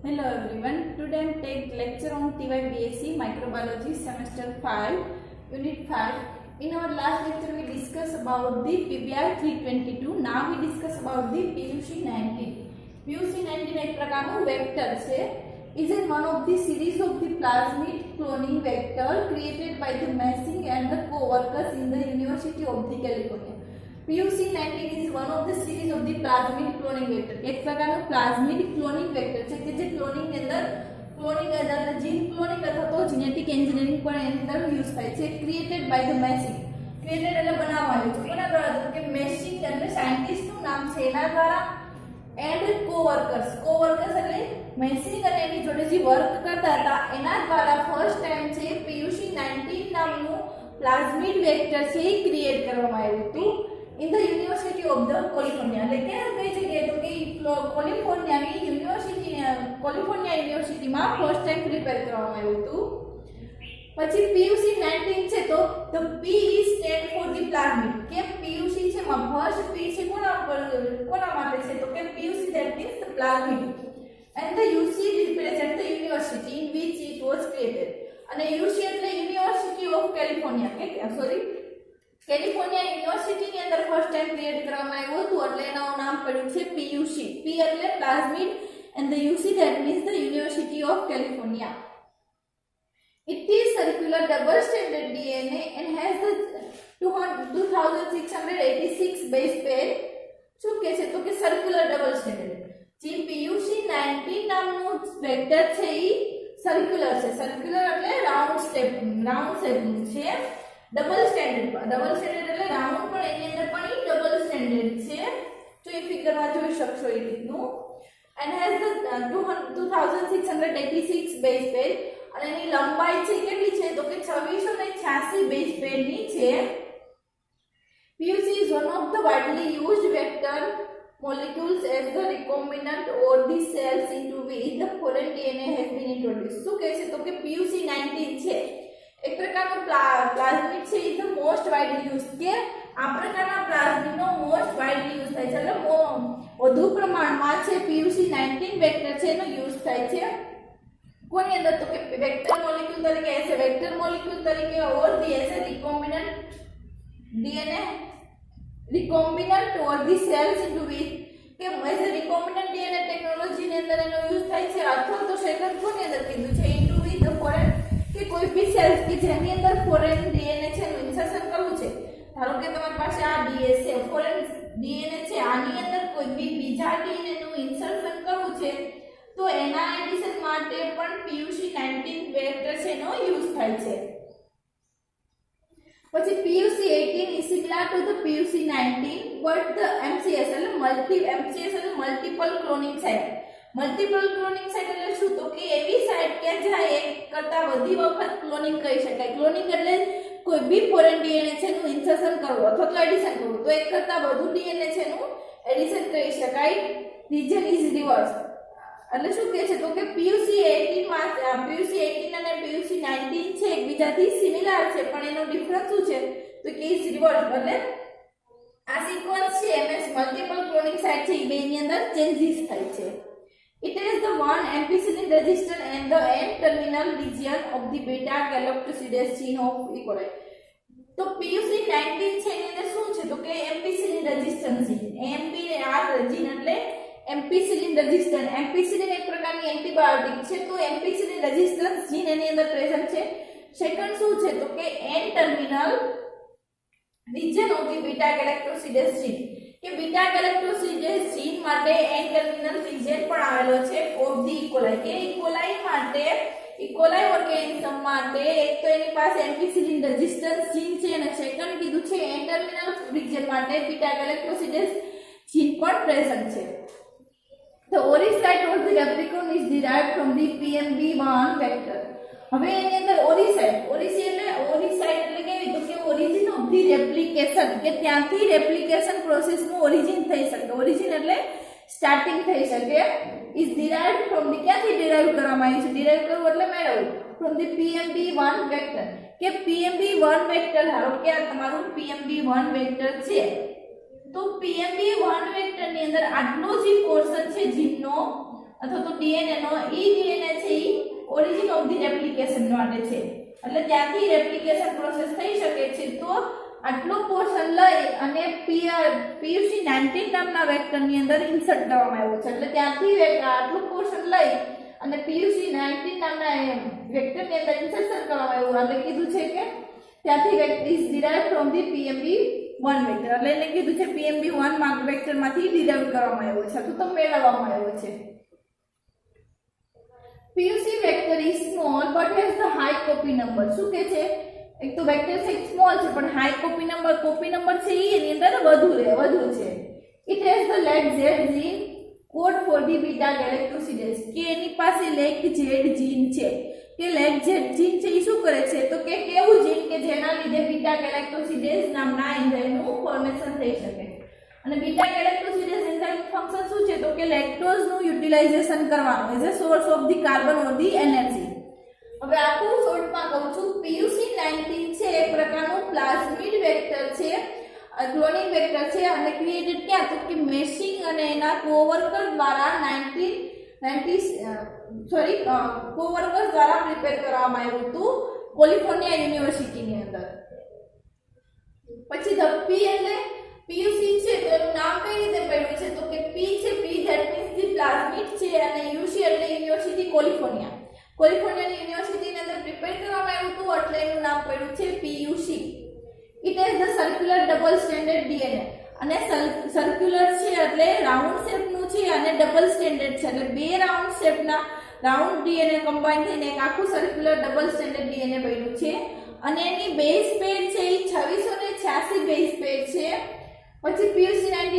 Hello everyone. Today I am take lecture on TYBSc Microbiology Semester 5, Unit 5. In our last lecture we discussed about the PBR 322. Now we discuss about the PUC19. PUC19 एक प्रकारનું vector છે. Is in one of the series of the plasmid cloning vector created by the Messing and the co-workers in the University of the California. PUC19 is one of the series of the plasmid cloning vector. एक प्रकारનું plasmid cloning vector છે કે જે cloning ની અંદર cloning એટલે જીન cloning અથવા તો genetic engineering પણ એની અંદર યુઝ થાય છે. Created by the messing. Created એટલે બનાવવામાં આવ્યું છે. કોના દ્વારા? કે મેસિંગ એટલે સાયન્ટિસ્ટ નું નામ છે એના દ્વારા એન્ડ કોવર્કર્સ એટલે મેસિંગ અને એની જોડે જે વર્ક કરતા હતા એના દ્વારા ફર્સ્ટ ટાઈમ છે PUC19 નામનું પ્લાઝમિડ વેક્ટર છે એ ક્રિએટ કરવામાં આવ્યું હતું. In the University of the California, એટલે કે કઈ જગ્યાએ તો કે કેલિફોર્નિયાની યુનિવર્સિટીમાં ફર્સ્ટ ટાઈમ પ્રિપેર કરવામાં આવ્યું હતું. પછી PUC19 છે તો the P is stand for the plasmid. કે PUC છે માં ફર્સ્ટ P છે કોના માટે છે તો કે PUC that means the plasmid and the UC represent the university in which it was created. અને UC એટલે University of California કે કેલિફોર્નિયા યુનિવર્સિટીની અંદર ફર્સ્ટ ટાઈમ ક્રિએટ કરવામાં આવ્યું હતું એટલે એનું નામ પડ્યું છે PUC. P એટલે plasmid and the UC that means the University of California. It is circular double stranded DNA and has the 2686 base pair. શું કે છે તો કે circular double stranded. જે PUC19 નામનું વેક્ટર છે એ સર્ક્યુલર છે. સર્ક્યુલર એટલે રાઉન્ડ શેપનું છે. ડબલ સ્ટેન્ડર્ડ એટલે રાઉન્ડ પણ એની અંદર પણ ઈ ડબલ સ્ટેન્ડર્ડ છે. તો એ ફિગરમાં જોઈ શકશો એ રીતનું. and has the 2686 base pair અને એની લંબાઈ છે કેટલી છે તો કે 2686 base pair ની છે. PUC is one of the widely used vector molecules as the recombinant or the cells into which the foreign DNA has been introduced. શું કહે છે તો કે PUC19 છે એક પ્રકારનું પ્લાઝમિડ છે is the most widely use કે આ પ્રકારના પ્લાઝમિડનો મોસ્ટ વાઇડલી યુઝ થાય છે એટલે વધુ પ્રમાણમાં છે PUC19 વેક્ટર છે એનો યુઝ થાય છે. કોની અંદર તો કે વેક્ટર મોલેક્યુલ તરીકે એઝ અ વેક્ટર મોલેક્યુલ તરીકે or the as a recombinant DNA recombinant or the cells into which કે એઝ અ રિકોમ્બિનન્ટ DNA ટેકનોલોજીની અંદર એનો યુઝ થાય છે અથવા તો સેકન્ડ કોની અંદર કીધું છે ઇન્ટુ વિચ ધ ફોરેન કે કોઈ બી સેલ્સ કે જેની અંદર ફોરેન DNA છે એનું ઇન્સર્શન કરવું છે. ધારો કે તમારી પાસે આ DS છે ફોરેન DNA છે આની અંદર કોઈ બી બીજા DNA નું ઇન્સર્શન કરવું છે તો એના એડિશન માટે પણ PUC19 વેક્ટર છે એનો યુઝ થાય છે. પછી PUC18 is similar to the PUC19 but the MCS એટલે multiple cloning site. Multiple cloning site એટલે શું તો કે એવી સાઇટ કે જ્યાં એક કરતા વધુ વખત ક્લોનિંગ કરી શકાય. ક્લોનિંગ એટલે કોઈ બી ફોરેન DNA છે એનું ઇન્સર્શન કરવું અથવા તો એડિશન કરવું તો એક કરતા વધુ DNA છે એનું એડિશન કરી શકાય. રીજન ઇઝ રિવર્સ એટલે શું કહે છે તો કે PUC18 અને PUC19 છે એકબીજાથી સિમિલર છે પણ એનો ડિફરન્સ શું છે તો કે ઇઝ રિવર્સ એટલે આ સિક્વન્સ છે એમએસ મલ્ટીપલ ક્લોનિંગ સાઇટ છે એ બેની અંદર ચેન્જીસ થાય છે. It is the one ampicillin register and the N-terminal region of the beta-galactosidase gene of E. coli. તો PUC19 છે એની અંદર શું છે તો કે ampicillin resistant gene. AMPR gene એટલે ampicillin resistant. ampicillin એક પ્રકારની એન્ટીબાયોટિક છે તો ampicillin resistant gene એની અંદર પ્રેઝન્ટ છે. સેકન્ડ શું છે તો કે N-terminal region of the beta-galactosidase gene. કે બીટા ગેલેક્ટોસિડેઝ જીન માટે એન ટર્મિનલ રિજન પણ આવેલો છે ઓફ ધી ઇકોલાઈ કે ઇકોલાઈ માટે ઇકોલાઈ ઓર્ગેનિઝમ માટે એક તો એની પાસે એમ્પિસિલિન રેઝિસ્ટન્સ જીન છે અને સેકન્ડ કીધું છે એન ટર્મિનલ રિજન માટે બીટા ગેલેક્ટોસિડેઝ જીન પણ પ્રેઝન્ટ છે. The oocyte of the replicon is derived from the PMB1 vector. હવે એની અંદર oocyte એટલે કેવી તો કે ઓરિજિન ઓફ ધી રેપ્લિકેશન કે ત્યાંથી રેપ્લિકેશન પ્રોસેસ નું ઓરિજિન થઈ શકે. ઓરિજિન એટલે સ્ટાર્ટિંગ થઈ શકે. ઇઝ derived from the ક્યાંથી ડિરાઈવ કરવામાં આવ્યું છે ડિરાઈવ કરવું એટલે મેળવવું from the PMB1 વેક્ટર કે PMB1 વેક્ટર ધારો કે આ તમારું PMB1 વેક્ટર છે તો PMB1 વેક્ટર ની અંદર આટલો જે પોર્શન છે જીનનો અથવા તો ડીએનએ નો ઈ ડીએનએ છે ઈ ઓરિજિન ઓફ ધી રેપ્લિકેશન માટે છે, એટલે ત્યાંથી રેપ્લિકેશન પ્રોસેસ થઈ શકે છે. તો આટલો પોર્શન લઈ અને PUC19 નામના વેક્ટરની અંદર ઇન્સર્ટ કરવામાં આવ્યો છે, એટલે ત્યાંથી આટલું પોર્શન લઈ અને PUC19 નામના વેક્ટરની અંદર ઇન્સર્શન કરવામાં આવ્યું, એટલે કીધું છે કે ત્યાંથી vector is derived from the PMB1 vector, એટલે એને કીધું છે PMB1 વેક્ટરમાંથી ડિરાઇવ કરવામાં આવ્યો છે, તો મેળવવામાં આવ્યો છે. PUC vector is small but has the high copy number. શું કે છે? એક તો વેક્ટર છે સ્મોલ છે પણ હાઈ કોપી નંબર છે એની અંદર વધુ છે. It has the lac Z gene code for the beta galactosidase, કે એની પાસે લેગ Z જીન છે, કે લેગ Z જીન છે એ શું કરે છે તો કે કેવું જીન કે જેના લીધે બીટા ગેલેક્ટોસિડેસ નામના એન્ઝાઇમનું ફોર્મેશન થઈ શકે. અને બીટા ગેલેક્ટોસિડેસ એન્ઝાઇમનું ફંક્શન શું છે તો કે લેક્ટોઝનું યુટિલાઇઝેશન કરવાનું as a source of the carbon or the energy. હવે આખું શોર્ટમાં કહું છું, PUC19 છે એક પ્રકારનું પ્લાઝમિડ વેક્ટર છે, ક્લોનિંગ વેક્ટર છે, અને ક્રિએટેડ ક્યાં તો કે મેશિંગ અને એના કોવર્કર દ્વારા કોવર્કર્સ દ્વારા પ્રિપેર કરવામાં આવ્યું હતું કેલિફોર્નિયા યુનિવર્સિટીની અંદર. પછી ધ P એટલે PUC છે તો એનું નામ કઈ રીતે પડ્યું છે તો કે P છે, P that means the plasmid છે, અને UC એટલે યુનિવર્સિટી કેલિફોર્નિયા યુનિવર્સિટીની અંદર પ્રિપેર કરવામાં આવ્યું હતું એટલે એનું નામ પડ્યું છે PUC. It has the circular double standard DNA, અને સર્ક્યુલર છે એટલે રાઉન્ડ શેપનું છે અને ડબલ સ્ટેન્ડર્ડ છે, એટલે બે રાઉન્ડ શેપના રાઉન્ડ ડીએનએ કમ્બાઈન થઈને એક આખું સર્ક્યુલર ડબલ સ્ટેન્ડર્ડ ડીએનએ બન્યું છે. અને એની બેઝ પેર છે એ 2686 બેઝ પેર છે. પછી PUC19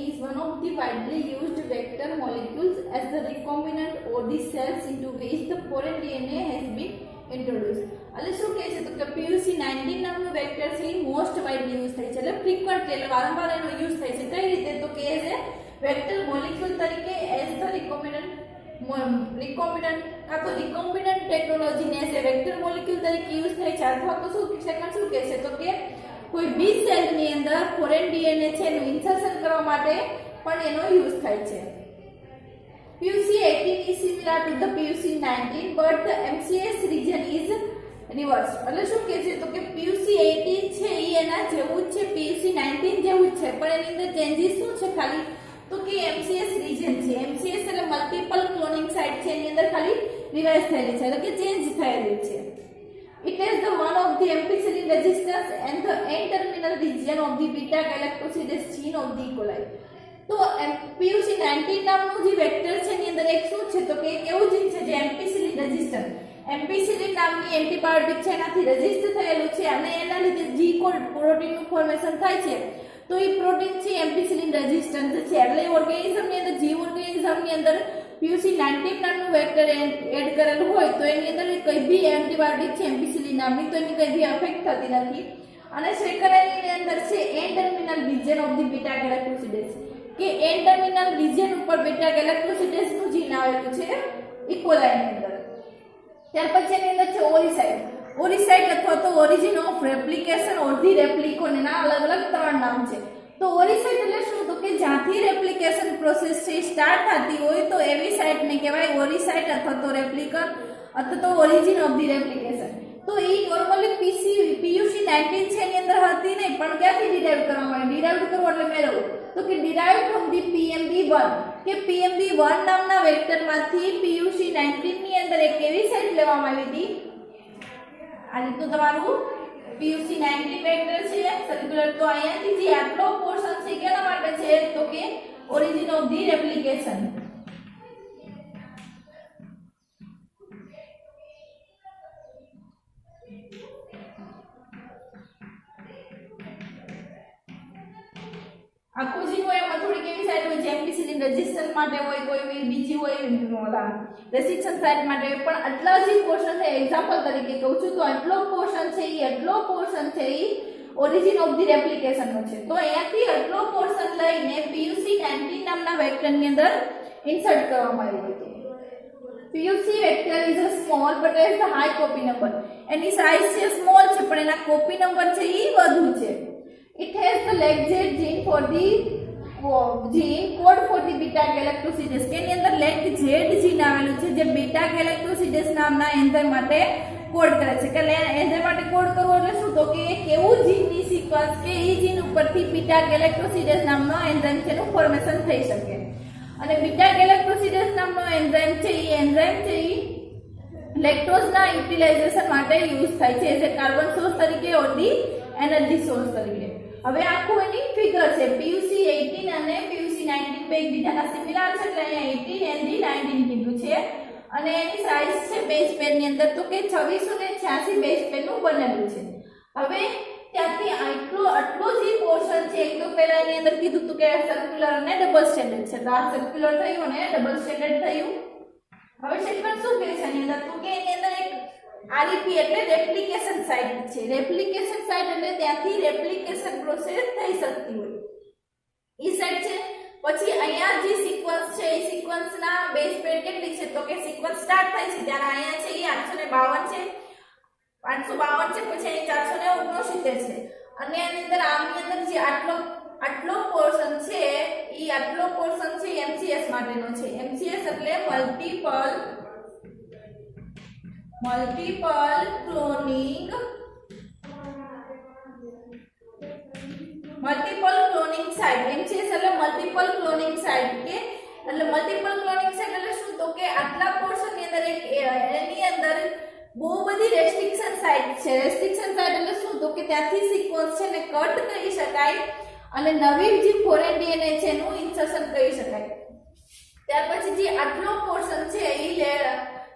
is one of the widely used vector molecules as the recombinant or the cells into which the foreign DNA has been introduced. એટલે શું કહે છે તો કે PUC19 નામનું વેક્ટર છે એ મોસ્ટ વાઇડલી યુઝ થાય છે, એટલે ફ્રીક્વન્ટલી એટલે વારંવાર એનો યુઝ થાય છે. કઈ રીતે તો કે એઝ એ વેક્ટર મોલેક્યુલ તરીકે એઝ ધ રિકોમ્બિનન્ટ કાં તો રિકોમ્બિનન્ટ ટેકનોલોજીને એઝ એ વેક્ટર મોલેક્યુલ તરીકે યુઝ થાય છે, અથવા તો શું કહે છે તો કે કોઈ બી સેલની અંદર ફોરેન ડીએનએ છે એનું ઇન્સર્શન કરવા માટે પણ એનો યુઝ થાય છે. PUC18 is similar to the PUC19 but the MCS region is reversed. એટલે શું કહે છે તો કે PUC18 છે એ એના જેવું જ છે, PUC19 જેવું જ છે, પણ એની અંદર ચેન્જીસ શું છે ખાલી તો કે MCS region છે. MCS એટલે મલ્ટીપલ ક્લોનિંગ સાઇટ છે, એની અંદર ખાલી રિવાઇઝ થયેલી છે એટલે કે ચેન્જ થયેલી છે. It is the one of the ampicillin resistance and the N-terminal region of the beta galactosidase gene of the E. coli. તો PUC19 નામનું જે વેક્ટર છે એની અંદર એક શું છે તો કે એવું જીન છે જે એમ્પિસિલિન રેઝિસ્ટન્ટ, એમ્પિસિલિન નામની એન્ટીબાયોટિક છે એનાથી રેઝિસ્ટ થયેલું છે, અને એના લીધે જી કોડ પ્રોટીનનું ફોર્મેશન થાય છે. તો એ પ્રોટીન છે એમ્પિસિલિન રેઝિસ્ટન્ટ છે, એટલે ઓર્ગેનિઝમની અંદર જીવ ઓર્ગેનિઝમની અંદર PUC19 નામનું વેક્ટર એડ કરેલું હોય તો એની અંદર કઈ બી એન્ટીબાયોટિક છે એમ્પિસિલિન નામની તો એની કઈ બી અફેક્ટ થતી નથી. અને સેકન્ડની અંદર છે N terminal region of the beta galactosidase, કે એન ટર્મિનલ રિજન ઉપર બીટા ગેલેક્ટોસિડેસ નું જીન આવેલું છે ઇકોલાઈની અંદર. ત્યાર પછી એની અંદર છે ઓરિસાઇટ અથવા તો origin of replication or the replicon, એના અલગ અલગ ત્રણ નામ છે. તો ઓરિસાઇટ એટલે શું તો કે જ્યાંથી રેપ્લિકેશન પ્રોસેસ છે સ્ટાર્ટ થતી હોય તો એવી સાઇટને કહેવાય ઓરિસાઇટ અથવા તો રેપ્લિકન અથવા તો ઓરિજિન ઓફ ધી રેપ્લિકેશન. તો એ નોર્મલી PUC19 છે એની અંદર હતી નહીં, પણ ક્યાંથી ડિરાઇવ કરવામાં આવે? ડિરાઇવ કરવું એટલે મેળવવું, તો કે ડિરાઇવ ફ્રોમ ધી PMB1, કે PMB1 નામના વેક્ટરમાંથી PUC19 ની અંદર એક એવી સાઇટ લેવામાં આવી હતી. આ રીતનું તમારું PUC19 વેક્ટર છે સર્ક્યુલર, તો અહીંયાથી જે આટલો પોર્શન છે કેના માટે છે તો કે ઓરિજિન ઓફ ધી રેપ્લિકેશન. આખું જીન હોય એમાં થોડી કેવી સાઇટ હોય છે એમ્પિસિલિન રેઝિસ્ટન્સ માટે હોય, કોઈ બીજી હોય રેસિસ્ટન્સ સાઇટ માટે હોય, પણ આટલા જે પોર્શન છે એક્ઝામ્પલ તરીકે કહું છું તો આટલો પોર્શન છે એ ઓરિજિન ઓફ ધી રેપ્લિકેશન નો છે. તો અહીંયાથી આટલો પોર્શન લઈને PUC19 નામના વેક્ટરની અંદર ઇન્સર્ટ કરવામાં આવ્યું હતું. PUC vector is a small but has the high copy number. Any size છે સ્મોલ છે પણ એના કોપી નંબર છે એ વધુ છે. It has the leg Z gene for the gene code for the beta galactosidase के ની અંદર લેક ઝેડ જીન આવેલું છે જે બીટા ગેલેક્ટોસિડેસ નામના એન્ઝાઇમ માટે કોડ કરે છે કે એન્ઝાઇમ માટે કોડ કરવો એટલે શું તો કે એક એવું જીનની સિક્વન્સ કે એ જીન ઉપરથી બીટા ગેલેક્ટોસિડેસ નામનો એન્ઝાઇમ છે નું ફોર્મેશન થઈ શકે અને બીટા ગેલેક્ટોસિડેસ નામનો એન્ઝાઇમ છે એ લેક્ટોઝના યુટિલાઇઝેશન માટે યુઝ થાય છે એઝ એ કાર્બન સોર્સ તરીકે ઓર ધી એનર્જી સોર્સ તરીકે હવે આખું એની ફિગર છે PUC18 અને PUC19 બે એકબીજાના સિમિલર છે એટલે અહીંયા 18 and 19 કીધું છે અને એની સાઈઝ છે બેઝ પેર ની અંદર તો કે 2686 બેઝ પેર નું બનેલું છે હવે ત્યાંથી આટલો જે પોર્શન છે એક તો પહેલા એની અંદર કીધું હતું કે સર્ક્યુલર અને ડબલ સ્ટેન્ડર્ડ છે તો આ સર્ક્યુલર થયું અને ડબલ સ્ટેન્ડર્ડ થયું હવે સ્ટેટમેન્ટ શું કહે છે એની અંદર તો કે એની અંદર એક આરઈપી એટલે રેપ્લિકેશન સાઇટ છે રેપ્લિકેશન સાઇટ એટલે ત્યાંથી રેપ્લિકેશન પ્રોસેસ થઈ શકતી હોય ઈ સાઇટ છે પછી અહીંયા જે સિક્વન્સ છે એ સિક્વન્સના બેઝ પેર કેટલી છે તો કે સિક્વન્સ સ્ટાર્ટ થાય છે ત્યારે અહીંયા છે એ 852 છે 552 છે પછી અહીં 469 છે અને આની અંદર આની અંદર જે આટલો પોર્શન છે એ આટલો પોર્શન છે MCS માટેનો છે MCS એટલે મલ્ટીપલ ક્લોનિંગ સાઇટ MCS એટલે મલ્ટીપલ ક્લોનિંગ સાઇટ કે એટલે મલ્ટીપલ ક્લોનિંગ સાઇટ એટલે શું તો કે આટલા પોર્શન ની અંદર એની અંદર બહુ બધી રેસ્ટ્રિક્શન સાઇટ છે રેસ્ટ્રિક્શન સાઇટ એટલે શું તો કે ત્યાંથી સિક્વન્સ છે ને કટ કરી શકાય અને નવી જે ફોરેન ડીએનએ છે એનું ઇન્સર્શન કરી શકાય ત્યાર પછી જે આટલો પોર્શન છે એ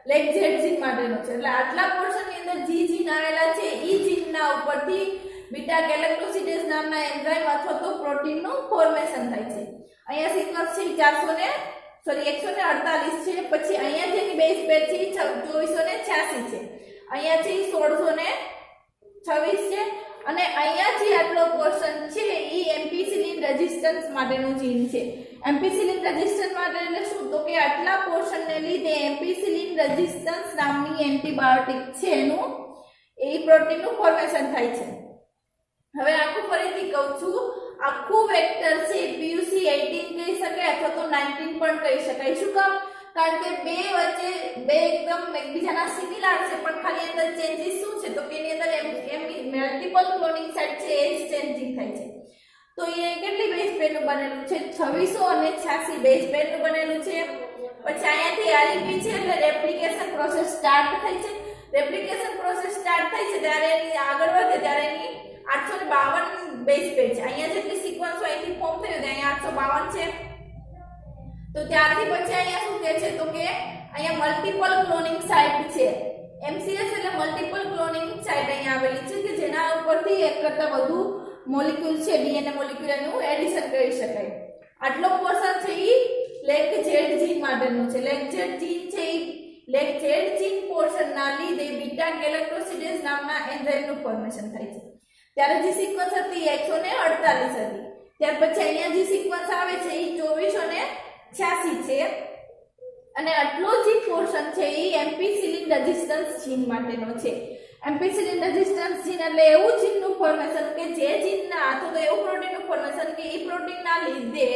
લેક ઝેડ જીન માટેનો છે એટલે આટલા પોર્શન ની અંદર જે જીન આવેલા છે એ જીનના ઉપરથી બીટા ગેલેક્ટોસિડેસ નામના એન્ઝાઇમ અથવા તો પ્રોટીનનું ફોર્મેશન થાય છે અહીંયા સિક્વન્સ છે 148 છે પછી અહીંયા જેની બેઝ પેર છે 2486 છે અહીંયા છે 1626 છે અને અહીંયા જે આટલો પોર્શન છે એ એમ્પિસિલિન રેઝિસ્ટન્સ માટેનું જીન છે એમ્પિસિલિન રેઝિસ્ટન્સ માટે એટલે શું તો કે આટલા પોર્શનને લીધે એમ્પિસિલિન રેઝિસ્ટન્સ નામની એન્ટીબાયોટિક છે એનું એ પ્રોટીનનું ફોર્મેશન થાય છે હવે આખું ફરીથી કહું છું આખું વેક્ટર છે PUC18 કહી શકાય અથવા તો 19 પણ કહી શકાય શું કામ કારણ કે બે વચ્ચે બે એકદમ એકબીજાના સિમિલર છે પણ ખાલી અંદર ચેન્જીસ શું છે તો કે એની અંદર મલ્ટીપલ ક્લોનિંગ સાઇટ છે એ જ ચેન્જિંગ થાય છે તો એ કેટલી બેઝ પેરનું બનેલું છે 2686 બેઝ પેરનું બનેલું છે પછી અહીંયાથી આરઈપી છે એટલે રેપ્લિકેશન પ્રોસેસ સ્ટાર્ટ થાય છે રેપ્લિકેશન પ્રોસેસ સ્ટાર્ટ થાય છે ત્યારે એની આગળ વધે ત્યારે એની 852 બેઝ પેર છે અહીંયા જેટલી સિક્વન્સ હોય એની ફોર્મ થયું અહીંયા 852 છે તો ત્યારથી પછી અહીંયા શું કહે છે તો કે અહીંયા મલ્ટીપલ ક્લોનિંગ સાઇટ છે MCS એટલે મલ્ટીપલ ક્લોનિંગ સાઇટ અહીંયા આવેલી છે કે જેના ઉપરથી એક કરતા વધુ મોલેક્યુલ છે ડીએનએ મોલેક્યુલ એનું એડિશન કરી શકાય આટલો પોર્શન છે એ લેક ઝેડ જીન માટેનો છે લેક ઝેડ જીન છે એ લેક ઝેડ જીન પોર્શનના લીધે બીટા ગેલેક્ટોસિડેસ નામના એન્ઝાઇમનું ફોર્મેશન થાય છે ત્યારે જે સિક્વન્સ હતી 148 હતી ત્યાર પછી અહીંયા જે સિક્વન્સ આવે છે એ 2486 છે અને આટલો જે પોર્શન છે એ એમ્પિસિલિન રેઝિસ્ટન્સ જીન માટેનો છે એમ્પિસિલિન રેઝિસ્ટન્સ જીન એટલે એવું જીનનું ફોર્મેશન કે જે જીનના અથવા તો એવું પ્રોટીનનું ફોર્મેશન કે એ પ્રોટીનના લીધે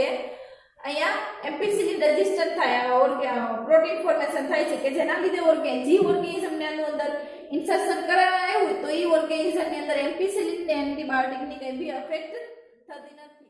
અહીંયા એમ્પિસિલિન રેઝિસ્ટન્ટ થાય પ્રોટીન ફોર્મેશન થાય છે કે જેના લીધે જે ઓર્ગેનિઝમને અંદર ઇન્સર્શન કરાવવામાં આવ્યું તો એ ઓર્ગેનિઝમની અંદર એમ્પિસિલિન એન્ટીબાયોટિકની કંઈ બી અફેક્ટ થતી નથી